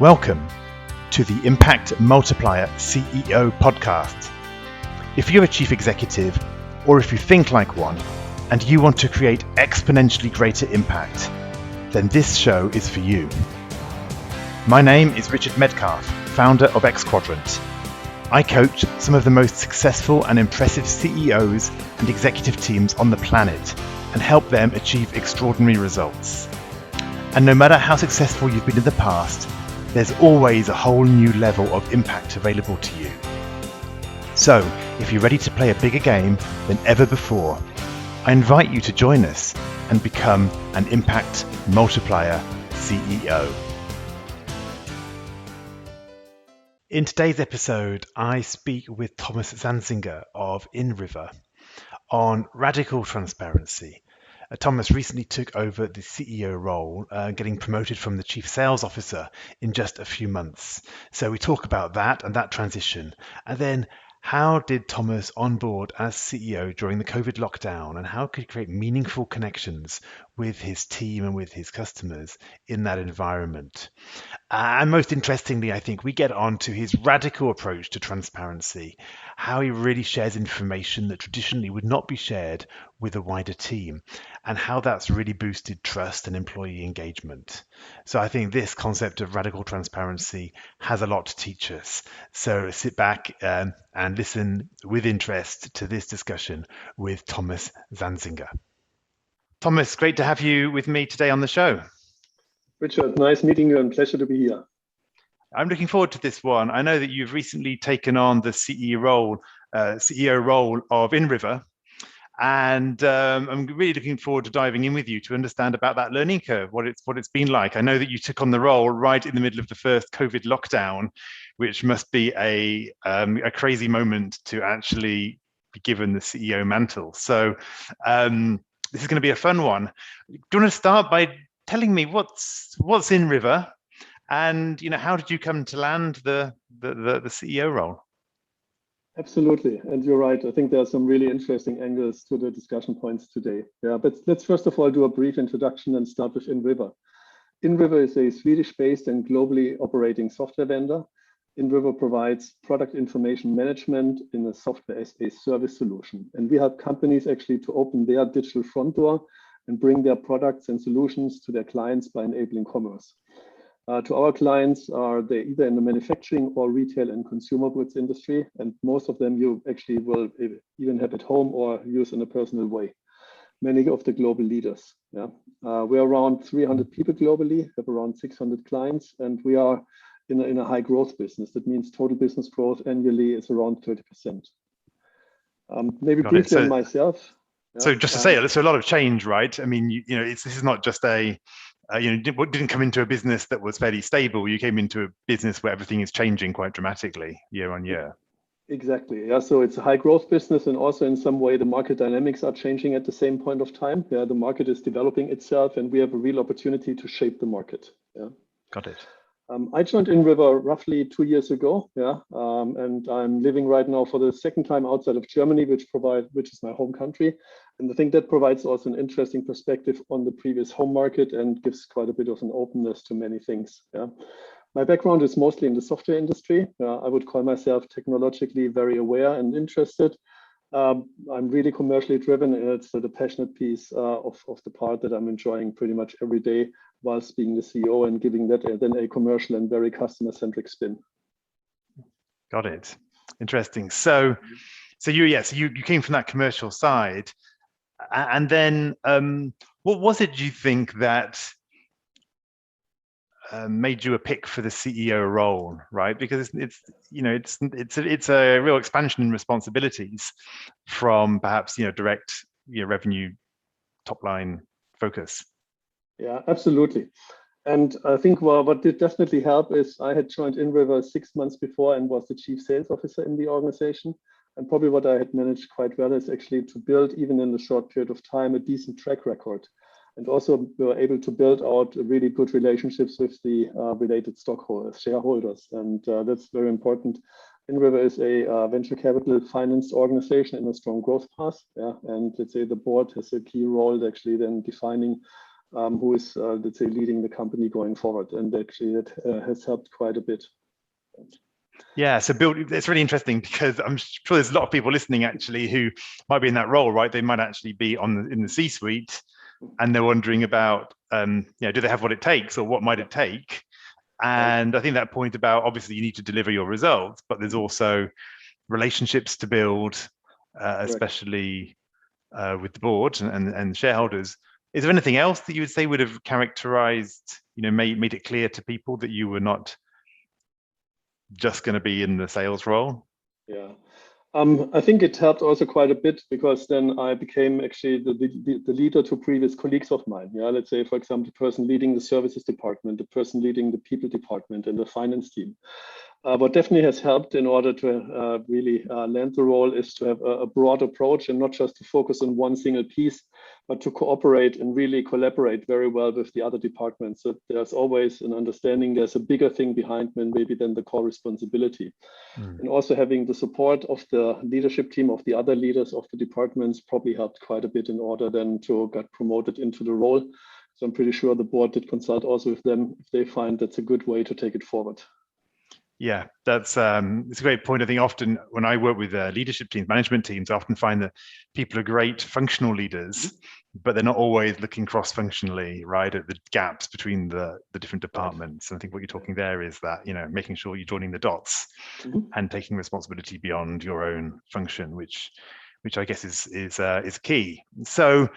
Welcome to the Impact Multiplier CEO podcast. If you're a chief executive, or if you think like one, and you want to create exponentially greater impact, then this show is for you. My name is Richard Medcalf, founder of Xquadrant. I coach some of the most successful and impressive CEOs and executive teams on the planet and help them achieve extraordinary results. And no matter how successful you've been in the past, there's always a whole new level of impact available to you. So, if you're ready to play a bigger game than ever before, I invite you to join us and become an Impact Multiplier CEO. In today's episode, I speak with Thomas Zanzinger of inriver on radical transparency. Thomas recently took over the CEO role, getting promoted from the Chief Sales Officer in just a few months. So we talk about that and that transition. And then how did Thomas onboard as CEO during the COVID lockdown, and how could he create meaningful connections with his team and with his customers in that environment? And most interestingly, I think we get on to his radical approach to transparency, how he really shares information that traditionally would not be shared with a wider team, and how that's really boosted trust and employee engagement. So I think this concept of radical transparency has a lot to teach us. So sit back and listen with interest to this discussion with Thomas Zanzinger. Thomas, great to have you with me today on the show. Richard, nice meeting you and pleasure to be here. I'm looking forward to this one. I know that you've recently taken on the CEO role of inriver, and I'm really looking forward to diving in with you to understand about that learning curve, what it's been like. I know that you took on the role right in the middle of the first COVID lockdown, which must be a crazy moment to actually be given the CEO mantle. So this is going to be a fun one. Do you want to start by telling me what's inriver, and how did you come to land the CEO role? Absolutely, and you're right. I think there are some really interesting angles to the discussion points today. Yeah, but let's first of all do a brief introduction and start with inriver. inriver is a Swedish-based and globally operating software vendor. inriver provides product information management in a software as a service solution, and we help companies actually to open their digital front door and bring their products and solutions to their clients by enabling commerce. To our clients, they either in the manufacturing or retail and consumer goods industry, and most of them you actually will even have at home or use in a personal way. Many of the global leaders. Yeah, we're around 300 people globally, have around 600 clients, and we are in a high growth business. That means total business growth annually is around 30%. Maybe briefly on myself. So just to say, there's a lot of change, right? I mean, this is not just didn't come into a business that was fairly stable. You came into a business where everything is changing quite dramatically year on year. Exactly. Yeah. So it's a high growth business, and also in some way the market dynamics are changing at the same point of time. Yeah, the market is developing itself, and we have a real opportunity to shape the market. Yeah. Got it. I joined inriver roughly 2 years ago, and I'm living right now for the second time outside of Germany, which is my home country. And I think that provides also an interesting perspective on the previous home market and gives quite a bit of an openness to many things. Yeah. My background is mostly in the software industry. I would call myself technologically very aware and interested. I'm really commercially driven, and it's the passionate piece of the part that I'm enjoying pretty much every day whilst being the CEO and giving that then a commercial and very customer-centric spin. Got it. Interesting. So you came from that commercial side, and then what was it you think that made you a pick for the CEO role, right? Because it's a real expansion in responsibilities from perhaps direct revenue top line focus. Yeah, absolutely. And I think what did definitely help is I had joined inriver 6 months before and was the chief sales officer in the organization. And probably what I had managed quite well is actually to build, even in a short period of time, a decent track record. And also we were able to build out really good relationships with the related stockholders, shareholders. And that's very important. inriver is a venture capital financed organization in a strong growth path. Yeah, and let's say the board has a key role actually then defining who is, let's say, leading the company going forward. And actually it has helped quite a bit. Yeah, so Bill, it's really interesting because I'm sure there's a lot of people listening actually who might be in that role, right? They might actually be in the C-suite, and they're wondering about, do they have what it takes, or what might it take? And I think that point about, obviously you need to deliver your results, but there's also relationships to build, especially with the board and shareholders. Is there anything else that you would say would have characterized, made it clear to people that you were not just going to be in the sales role? Yeah. I think it helped also quite a bit, because then I became actually the leader to previous colleagues of mine. Yeah, let's say, for example, the person leading the services department, the person leading the people department and the finance team. What definitely has helped in order to really land the role is to have a broad approach, and not just to focus on one single piece, but to cooperate and really collaborate very well with the other departments. So there's always an understanding there's a bigger thing behind maybe than the core responsibility. And also having the support of the leadership team, of the other leaders of the departments, probably helped quite a bit in order then to get promoted into the role. So I'm pretty sure the board did consult also with them if they find that's a good way to take it forward. Yeah, it's a great point. I think often when I work with leadership teams, management teams, I often find that people are great functional leaders, but they're not always looking cross-functionally, right, at the gaps between the different departments. And I think what you're talking there is that, making sure you're joining the dots and taking responsibility beyond your own function, which I guess is key. So,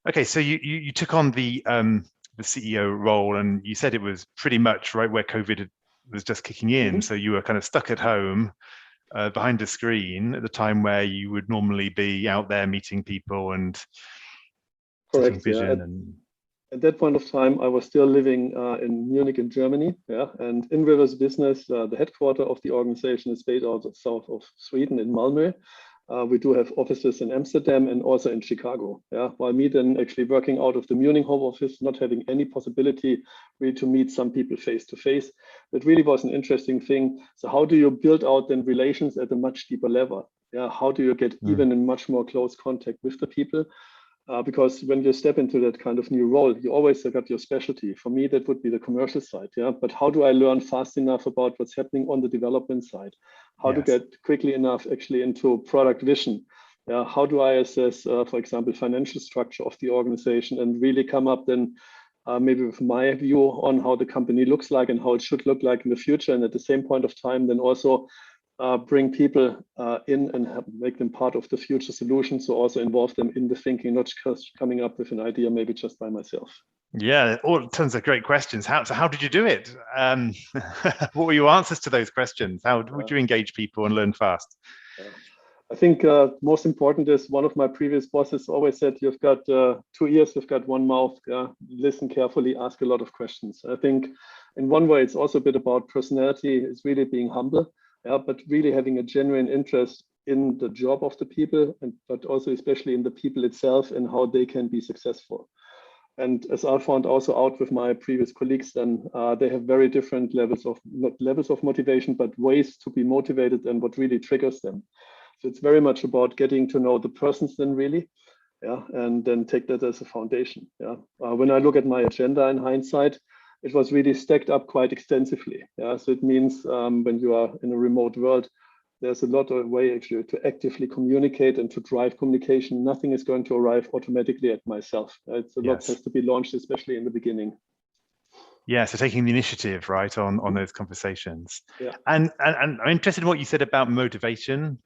okay, so you took on the CEO role, and you said it was pretty much right where COVID was just kicking in. So you were kind of stuck at home behind a screen at the time where you would normally be out there meeting people and Correct. vision. At that point of time, I was still living in Munich in Germany. Yeah, and inriver's business, the headquarters of the organization, is based out of south of Sweden in Malmö. We do have offices in Amsterdam and also in Chicago. Yeah, while me then actually working out of the Munich home office, not having any possibility really to meet some people face to face. That really was an interesting thing. So how do you build out then relations at a much deeper level? Yeah, how do you get even in much more close contact with the people? Because when you step into that kind of new role, you always got your specialty. For me, that would be the commercial side. Yeah, but how do I learn fast enough about what's happening on the development side? How to get quickly enough actually into product vision? Yeah, how do I assess, for example, financial structure of the organization, and really come up then maybe with my view on how the company looks like and how it should look like in the future, and at the same point of time, then also bring people in and make them part of the future solution. So also involve them in the thinking, not just coming up with an idea, maybe just by myself. Yeah, all tons of great questions. How did you do it? What were your answers to those questions? How would you engage people and learn fast? I think most important is, one of my previous bosses always said, you've got 2 ears, you've got one mouth. Listen carefully, ask a lot of questions. I think in one way, it's also a bit about personality. It's really being humble. But really having a genuine interest in the job of the people, but also especially in the people itself and how they can be successful. And as I found also out with my previous colleagues, then they have very different levels of, not levels of motivation, but ways to be motivated and what really triggers them. So it's very much about getting to know the persons then really, and then take that as a foundation. When I look at my agenda in hindsight, it was really stacked up quite extensively. So it means when you are in a remote world, there's a lot of way actually to actively communicate and to drive communication. Nothing is going to arrive automatically at myself. It's a lot has to be launched, especially in the beginning. Yeah, so taking the initiative, right, on those conversations. And I'm interested in what you said about motivation.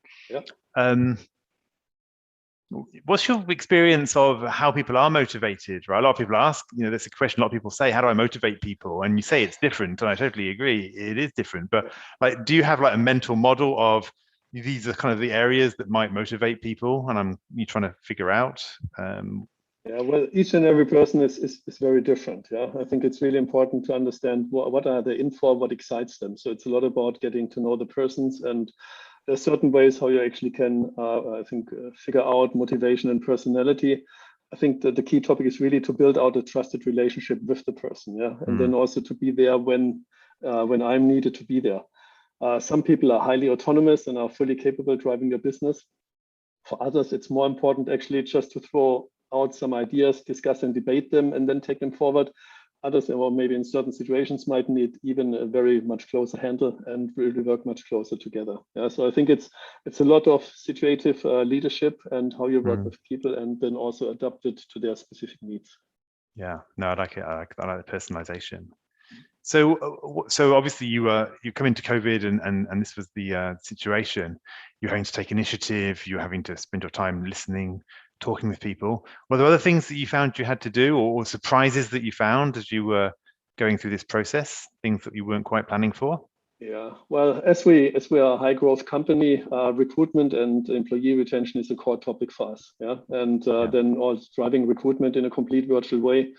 What's your experience of how people are motivated, right? A lot of people ask, there's a question a lot of people say, how do I motivate people? And you say it's different, and I totally agree, it is different. But like, do you have like a mental model of these are kind of the areas that might motivate people, and you're trying to figure out? Well, each and every person is very different. I think it's really important to understand what are they in for, what excites them. So it's a lot about getting to know the persons, and there's certain ways how you actually can, figure out motivation and personality. I think that the key topic is really to build out a trusted relationship with the person, and then also to be there when I'm needed to be there. Some people are highly autonomous and are fully capable driving their business. For others, it's more important actually just to throw out some ideas, discuss and debate them, and then take them forward. Others, or maybe in certain situations, might need even a very much closer handle and really work much closer together. Yeah, so I think it's a lot of situative leadership and how you work with people, and then also adapt it to their specific needs. Yeah, no, I like it. I like the personalization. So obviously you come into COVID and this was the situation. You're having to take initiative. You're having to spend your time listening, talking with people. Were there other things that you found you had to do, or surprises that you found as you were going through this process? Things that you weren't quite planning for? Yeah, well, as we are a high growth company, recruitment and employee retention is a core topic for us. Yeah, and then also driving recruitment in a complete virtual way.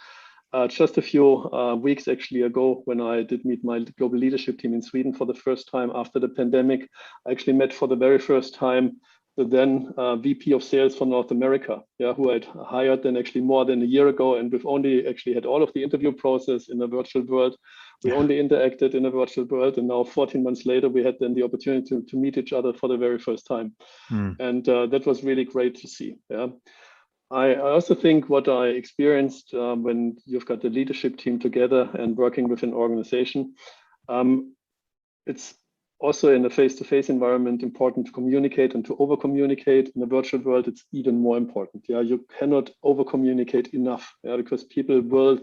Just a few weeks actually ago, when I did meet my global leadership team in Sweden for the first time after the pandemic, I actually met for the very first time the then VP of sales for North America, who I'd hired then actually more than a year ago. And we've only actually had all of the interview process in a virtual world. We only interacted in a virtual world. And now 14 months later, we had then the opportunity to meet each other for the very first time. And that was really great to see. Yeah. I also think what I experienced when you've got the leadership team together and working with an organization, it's also in a face-to-face environment important to communicate and to over-communicate. In the virtual world, it's even more important. Yeah, you cannot over-communicate enough, because people will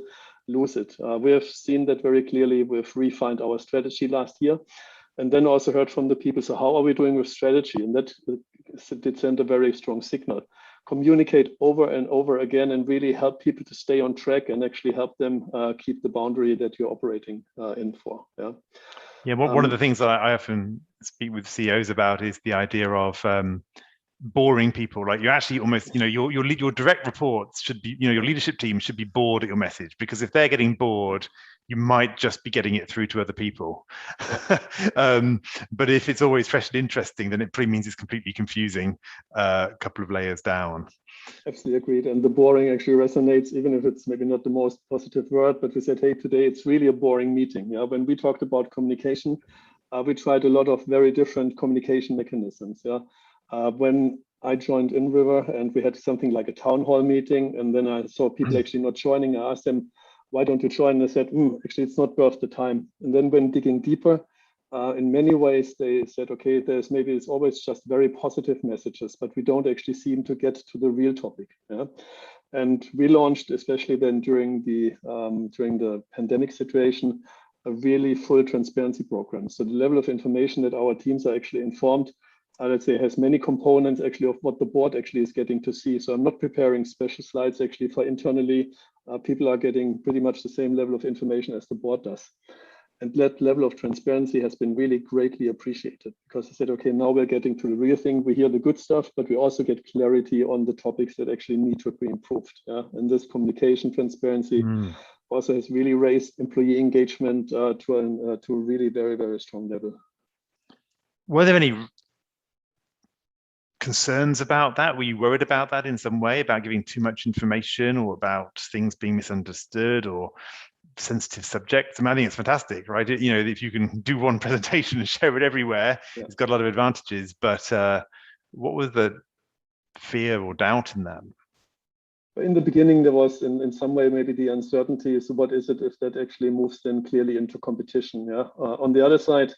lose it. We have seen that very clearly. We've refined our strategy last year, and then also heard from the people, so how are we doing with strategy? And that did send a very strong signal. Communicate over and over again and really help people to stay on track and actually help them keep the boundary that you're operating in for. Yeah, one of the things that I often speak with CEOs about is the idea of boring people. Like, you're actually almost, your direct reports should be, your leadership team should be bored at your message, because if they're getting bored, you might just be getting it through to other people. But if it's always fresh and interesting, then it probably means it's completely confusing a couple of layers down. Absolutely agreed. And the boring actually resonates, even if it's maybe not the most positive word, but we said, hey, today it's really a boring meeting. Yeah, when we talked about communication, we tried a lot of very different communication mechanisms. Yeah, when I joined inriver and we had something like a town hall meeting, and then I saw people actually not joining, I asked them, why don't you join? And they said, actually, it's not worth the time. And then when digging deeper, in many ways, they said, okay, it's always just very positive messages, but we don't actually seem to get to the real topic. Yeah? And we launched, especially then during the pandemic situation, a really full transparency program. So the level of information that our teams are actually informed, let's say, has many components actually of what the board actually is getting to see. So I'm not preparing special slides actually for internally. People are getting pretty much the same level of information as the board does. And that level of transparency has been really greatly appreciated, because I said, okay, now we're getting to the real thing. We hear the good stuff, but we also get clarity on the topics that actually need to be improved. Yeah? And this communication transparency also has really raised employee engagement to a really very, very strong level. Were there any concerns about that? Were you worried about that in some way, about giving too much information, or about things being misunderstood, or sensitive subjects? I mean, I think it's fantastic, right? If you can do one presentation and share it everywhere, it's got a lot of advantages. But what was the fear or doubt in that? In the beginning, there was in some way maybe the uncertainty. So what is it if that actually moves then clearly into competition? Yeah. On the other side,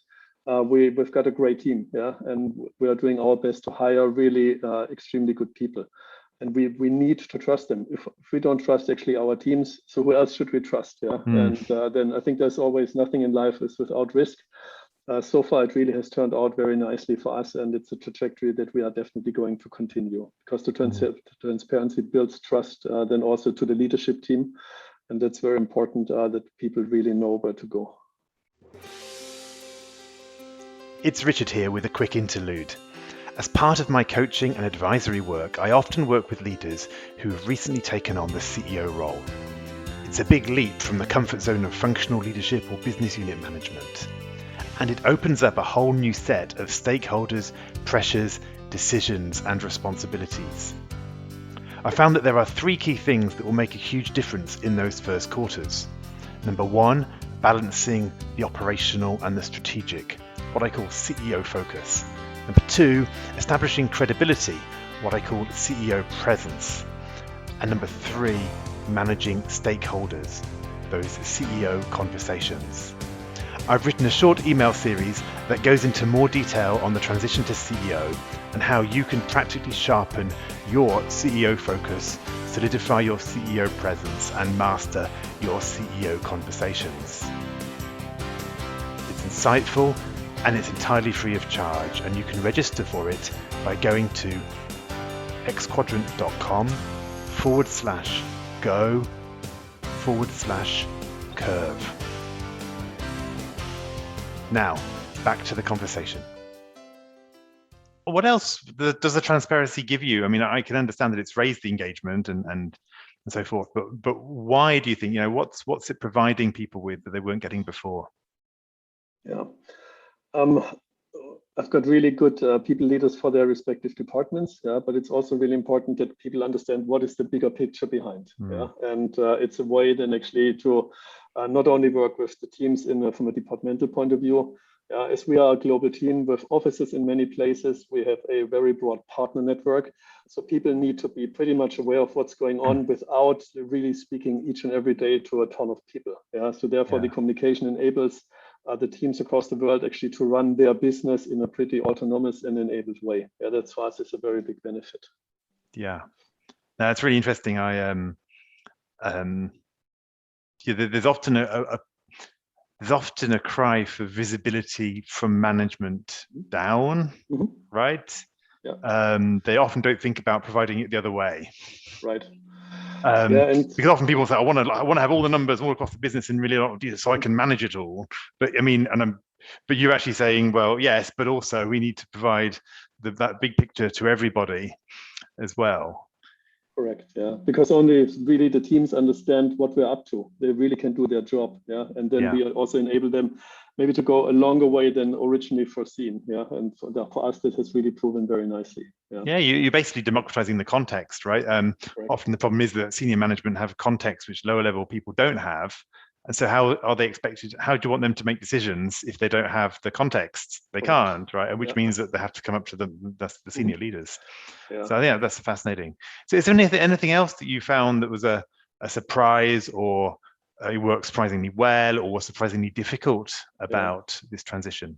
we've got a great team, and we are doing our best to hire really extremely good people. And we need to trust them. If we don't trust actually our teams, so who else should we trust? Yeah. And then I think there's always nothing in life is without risk. So far, it really has turned out very nicely for us, and it's a trajectory that we are definitely going to continue, because the transparency builds trust then also to the leadership team. And that's very important that people really know where to go. It's Richard here with a quick interlude. As part of my coaching and advisory work, I often work with leaders who have recently taken on the CEO role. It's a big leap from the comfort zone of functional leadership or business unit management. And it opens up a whole new set of stakeholders, pressures, decisions, and responsibilities. I found that there are 3 key things that will make a huge difference in those first quarters. Number 1, balancing the operational and the strategic, what I call CEO focus. Number 2, establishing credibility, what I call CEO presence. And number 3, managing stakeholders, those CEO conversations. I've written a short email series that goes into more detail on the transition to CEO and how you can practically sharpen your CEO focus, solidify your CEO presence, and master your CEO conversations. It's insightful and it's entirely free of charge, and you can register for it by going to xquadrant.com/go/curve. Now, back to the conversation. What else does the transparency give you? I mean, I can understand that it's raised the engagement and so forth, but why do you think, what's it providing people with that they weren't getting before? Yeah. I've got really good people leaders for their respective departments, but it's also really important that people understand what is the bigger picture behind. And it's a way then actually to not only work with the teams from a departmental point of view. As we are a global team with offices in many places, we have a very broad partner network. So people need to be pretty much aware of what's going on without really speaking each and every day to a ton of people. So therefore the communication enables the teams across the world actually to run their business in a pretty autonomous and enabled way. That's for us is a very big benefit. Yeah, that's really interesting. There's often a cry for visibility from management down, right? They often don't think about providing it the other way. Right. Because often people say, I want to have all the numbers all across the business and really so I can manage it all. But I mean, but you're actually saying, well, yes, but also we need to provide that big picture to everybody as well. Correct. Because only if really the teams understand what we're up to, they really can do their job. And then we also enable them maybe to go a longer way than originally foreseen. And for us, this has really proven very nicely. You're basically democratizing the context, right? Often the problem is that senior management have context which lower level people don't have. And so how are they expected? How do you want them to make decisions if they don't have the context? They can't, right? And which means that they have to come up to the senior leaders. So yeah, that's fascinating. So is there anything else that you found that was a surprise, or it worked surprisingly well, or was surprisingly difficult about this transition?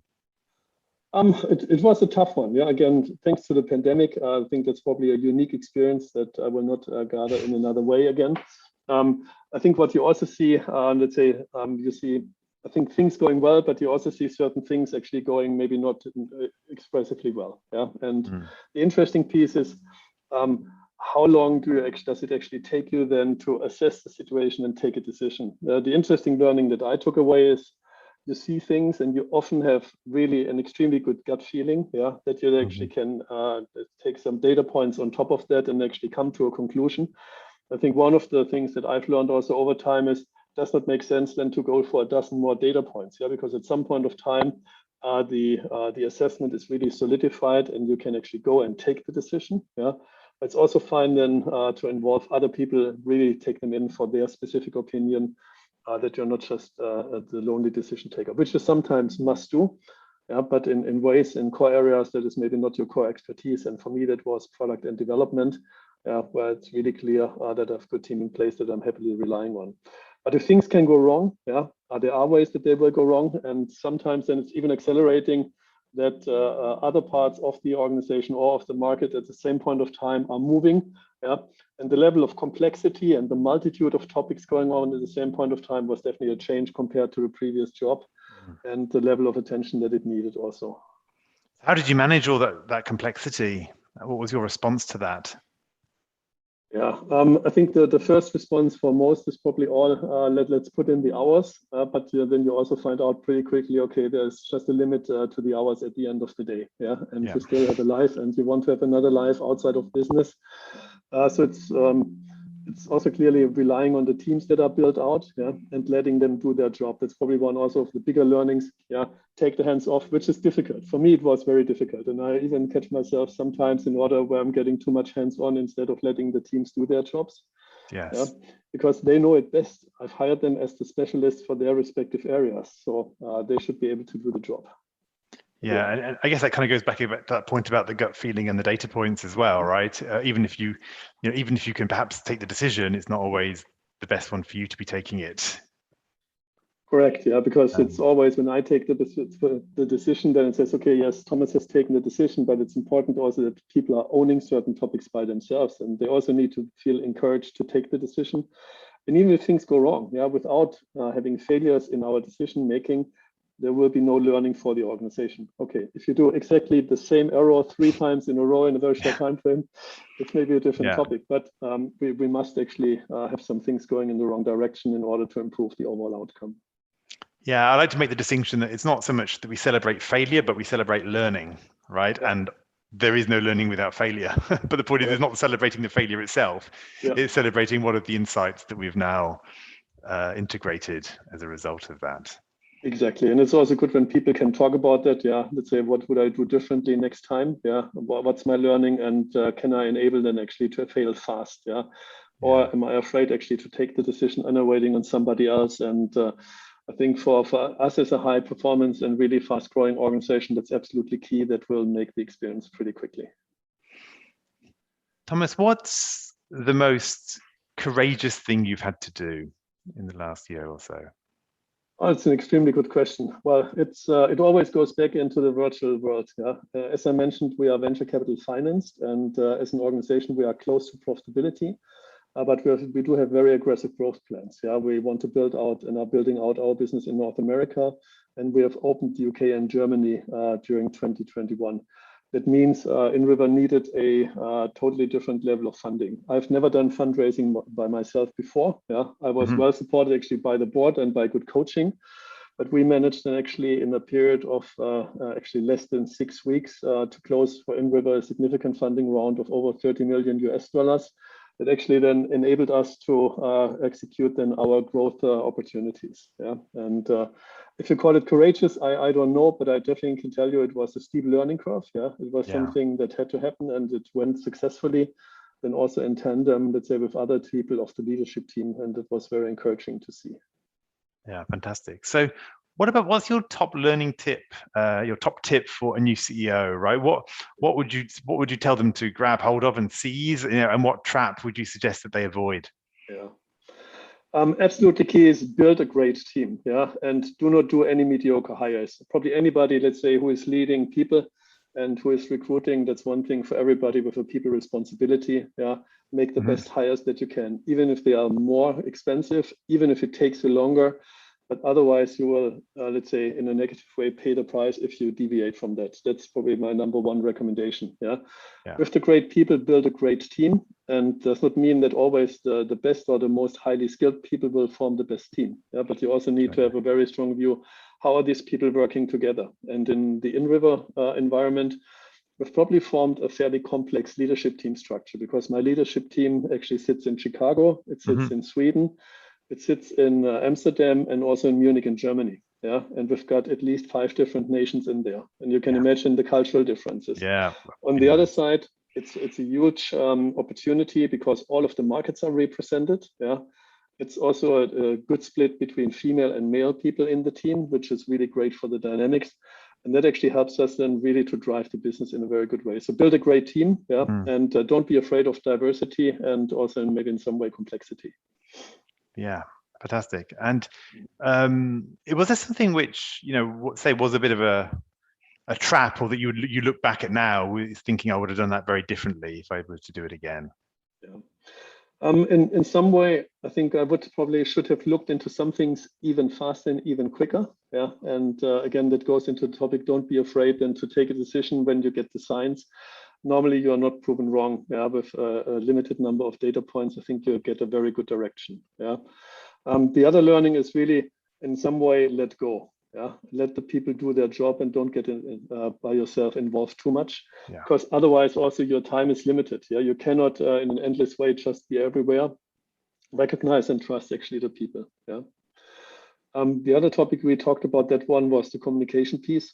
It was a tough one. Again, thanks to the pandemic, I think that's probably a unique experience that I will not gather in another way again. I think what you also see, let's say, you see, I think things going well, but you also see certain things actually going maybe not expressively well. And the interesting piece is, how long does it actually take you then to assess the situation and take a decision? The interesting learning that I took away is you see things and you often have really an extremely good gut feeling, that you actually can take some data points on top of that and actually come to a conclusion. I think one of the things that I've learned also over time is does not make sense then to go for a dozen more data points, because at some point of time, the assessment is really solidified and you can actually go and take the decision. But it's also fine then to involve other people, really take them in for their specific opinion, that you're not just the lonely decision taker, which you sometimes must do. But in ways, in core areas that is maybe not your core expertise. And for me, that was product and development. Where it's really clear that I have a good team in place that I'm happily relying on. But if things can go wrong, there are ways that they will go wrong. And sometimes then it's even accelerating that other parts of the organization or of the market at the same point of time are moving. And the level of complexity and the multitude of topics going on at the same point of time was definitely a change compared to the previous job and the level of attention that it needed also. How did you manage all that complexity? What was your response to that? I think the first response for most is probably let's put in the hours, but then you also find out pretty quickly, okay, there's just a limit to the hours at the end of the day, and you still have a life and you want to have another life outside of business. So it's also clearly relying on the teams that are built out, and letting them do their job. That's probably one also of the bigger learnings. Take the hands off, which is difficult. For me, it was very difficult. And I even catch myself sometimes in order where I'm getting too much hands-on instead of letting the teams do their jobs. Because they know it best. I've hired them as the specialists for their respective areas. So they should be able to do the job. Yeah, and I guess that kind of goes back to that point about the gut feeling and the data points as well, right? Even if even if you can perhaps take the decision, it's not always the best one for you to be taking it. Correct. Yeah, because it's always when I take the decision, then it says, okay, yes, Thomas has taken the decision, but it's important also that people are owning certain topics by themselves, and they also need to feel encouraged to take the decision. And even if things go wrong, yeah, without having failures in our decision making, there will be no learning for the organization. Okay, if you do exactly the same error 3 times in a row in a very short time frame, it's maybe a different topic, but we must actually have some things going in the wrong direction in order to improve the overall outcome. Yeah, I like to make the distinction that it's not so much that we celebrate failure, but we celebrate learning, right? Yeah. And there is no learning without failure. But the point is, it's not celebrating the failure itself. Yeah. It's celebrating what are the insights that we've now integrated as a result of that. Exactly. And it's also good when people can talk about that. Yeah, let's say, what would I do differently next time? Yeah, what's my learning, and can I enable them actually to fail fast? Yeah, or am I afraid actually to take the decision and waiting on somebody else? And I think for us as a high performance and really fast growing organization, that's absolutely key. That will make the experience pretty quickly. Thomas, what's the most courageous thing you've had to do in the last year or so? Oh, it's an extremely good question. Well, it always goes back into the virtual world. Yeah, as I mentioned, we are venture capital financed, and as an organization, we are close to profitability. But we do have very aggressive growth plans. Yeah, we want to build out and are building out our business in North America, and we have opened the UK and Germany during 2021. That means inriver needed a totally different level of funding. I've never done fundraising by myself before. Yeah, I was well supported actually by the board and by good coaching, but we managed actually in a period of actually less than 6 weeks to close for inriver a significant funding round of over $30 million US. That actually then enabled us to execute then our growth opportunities. Yeah, and if you call it courageous, I don't know, but I definitely can tell you it was a steep learning curve. Yeah, it was something that had to happen, and it went successfully. Then also in tandem, let's say, with other people of the leadership team, and it was very encouraging to see. Yeah, fantastic. So, what's your top learning tip, your top tip for a new CEO, right? What would you tell them to grab hold of and seize, and what trap would you suggest that they avoid? Yeah, absolutely key is build a great team. Yeah, and do not do any mediocre hires. Probably anybody, let's say, who is leading people and who is recruiting, that's one thing for everybody with a people responsibility. Yeah, make the best hires that you can, even if they are more expensive, even if it takes you longer. But otherwise, you will, let's say, in a negative way, pay the price if you deviate from that. That's probably my #1 recommendation. Yeah. With the great people, build a great team, and does not mean that always the best or the most highly skilled people will form the best team. Yeah, but you also need to have a very strong view. How are these people working together? And in the inriver environment, we've probably formed a fairly complex leadership team structure, because my leadership team actually sits in Chicago, it sits in Sweden, it sits in Amsterdam, and also in Munich in Germany. Yeah, and we've got at least 5 different nations in there, and you can imagine the cultural differences. Yeah. On the other side, it's a huge opportunity because all of the markets are represented. Yeah, it's also a good split between female and male people in the team, which is really great for the dynamics. And that actually helps us then really to drive the business in a very good way. So build a great team, yeah, and don't be afraid of diversity, and also maybe in some way complexity. Yeah, fantastic. And was there something which, say was a bit of a trap, or that you look back at now thinking I would have done that very differently if I was to do it again? Yeah. In some way, I think I should have looked into some things even faster and even quicker. Yeah, and again, that goes into the topic. Don't be afraid then to take a decision when you get the signs. Normally, you are not proven wrong. Yeah, with a limited number of data points, I think you get a very good direction. Yeah. The other learning is really in some way let go. Yeah, let the people do their job and don't get by yourself involved too much, because otherwise also your time is limited. Yeah, you cannot in an endless way just be everywhere. Recognize and trust actually the people. Yeah. The other topic we talked about, that one was the communication piece.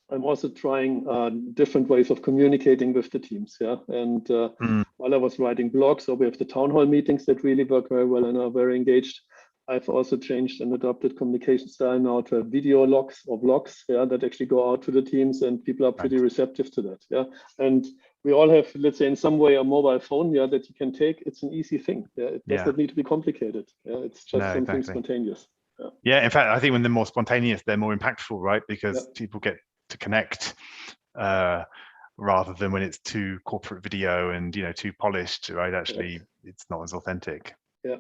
I'm also trying different ways of communicating with the teams. Yeah, and while I was writing blogs, so we have the town hall meetings that really work very well and are very engaged. I've also changed and adopted communication style now to video logs or vlogs, that actually go out to the teams, and people are pretty receptive to that. And we all have, let's say, in some way, a mobile phone, that you can take. It's an easy thing. It does not need to be complicated. It's just something spontaneous. Yeah, in fact, I think when they're more spontaneous, they're more impactful, right? Because people get to connect rather than when it's too corporate video and too polished, right? Actually, it's not as authentic. Yeah.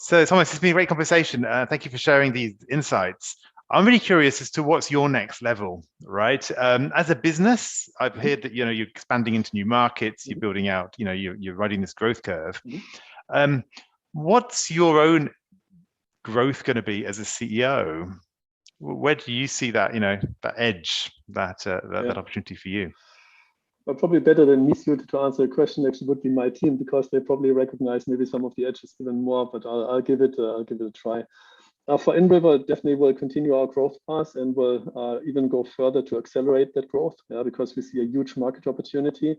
So Thomas, it's been a great conversation. Thank you for sharing these insights. I'm really curious as to what's your next level, right? As a business, I've heard that you're expanding into new markets, you're building out, you're riding this growth curve. What's your own growth going to be as a CEO? Where do you see that, that edge, that opportunity for you? Well, probably better than me suited to answer the question actually would be my team, because they probably recognize maybe some of the edges even more. But I'll give it a try. For inriver, definitely will continue our growth path and will even go further to accelerate that growth, because we see a huge market opportunity.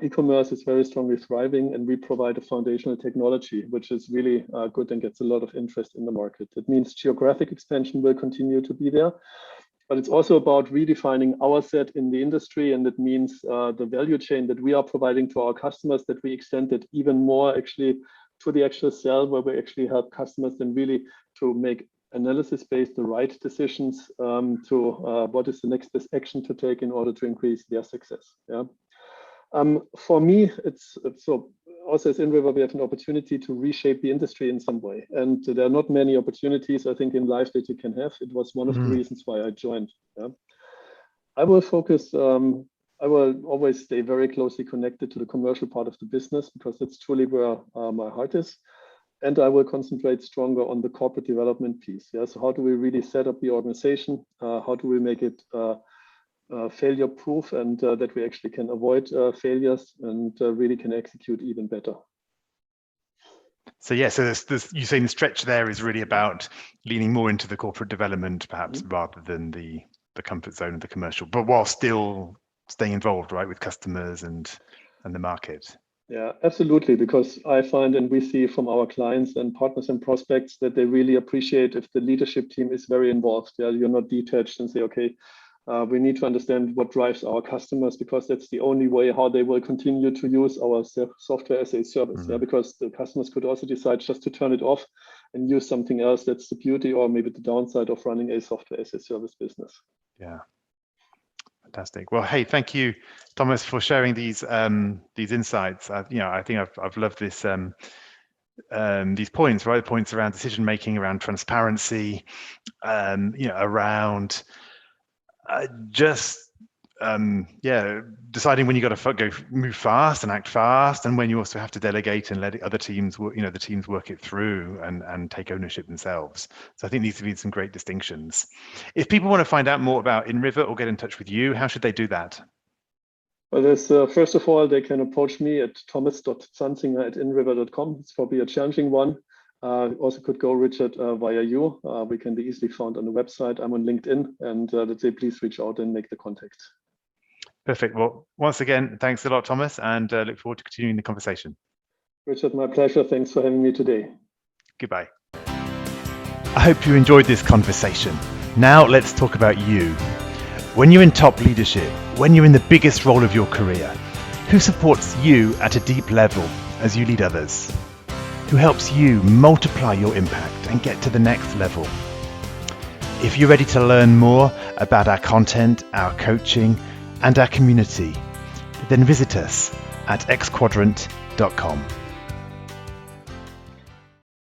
E-commerce is very strongly thriving, and we provide a foundational technology which is really good and gets a lot of interest in the market. It means geographic expansion will continue to be there, but it's also about redefining our set in the industry, and it means the value chain that we are providing to our customers, that we extend it even more actually to the actual cell, where we actually help customers then really to make analysis-based the right decisions to what is the next best action to take in order to increase their success. For me, it's so also as inriver, we have an opportunity to reshape the industry in some way, and there are not many opportunities I think in life that you can have. It was one of the reasons why I joined. I will focus. I will always stay very closely connected to the commercial part of the business, because that's truly where my heart is. And I will concentrate stronger on the corporate development piece. So how do we really set up the organization? How do we make it failure proof, and that we actually can avoid failures and really can execute even better? So so you're saying the stretch there is really about leaning more into the corporate development, perhaps, rather than the comfort zone of the commercial, but while still staying involved, right, with customers and the market. Yeah, absolutely. Because I find, and we see from our clients and partners and prospects, that they really appreciate if the leadership team is very involved. You're not detached and say, okay, we need to understand what drives our customers, because that's the only way how they will continue to use our software as a service. Because the customers could also decide just to turn it off and use something else. That's the beauty, or maybe the downside, of running a software as a service business. Yeah. Fantastic. Well, hey, thank you, Thomas, for sharing these insights. I think I've loved this these points, right? Points around decision making, around transparency, around deciding when you got to move fast and act fast, and when you also have to delegate and let other teams, the teams work it through and take ownership themselves. So I think these have been some great distinctions. If people want to find out more about inriver or get in touch with you, how should they do that? Well, there's first of all, they can approach me at thomas.zanzinger@inriver.com. It's probably a challenging one. Also could go, Richard, via you. We can be easily found on the website. I'm on LinkedIn, and let's say please reach out and make the contact. Perfect. Well, once again, thanks a lot, Thomas, and look forward to continuing the conversation. Richard, my pleasure. Thanks for having me today. Goodbye. I hope you enjoyed this conversation. Now let's talk about you. When you're in top leadership, when you're in the biggest role of your career, who supports you at a deep level as you lead others? Who helps you multiply your impact and get to the next level? If you're ready to learn more about our content, our coaching, and our community, then visit us at xquadrant.com.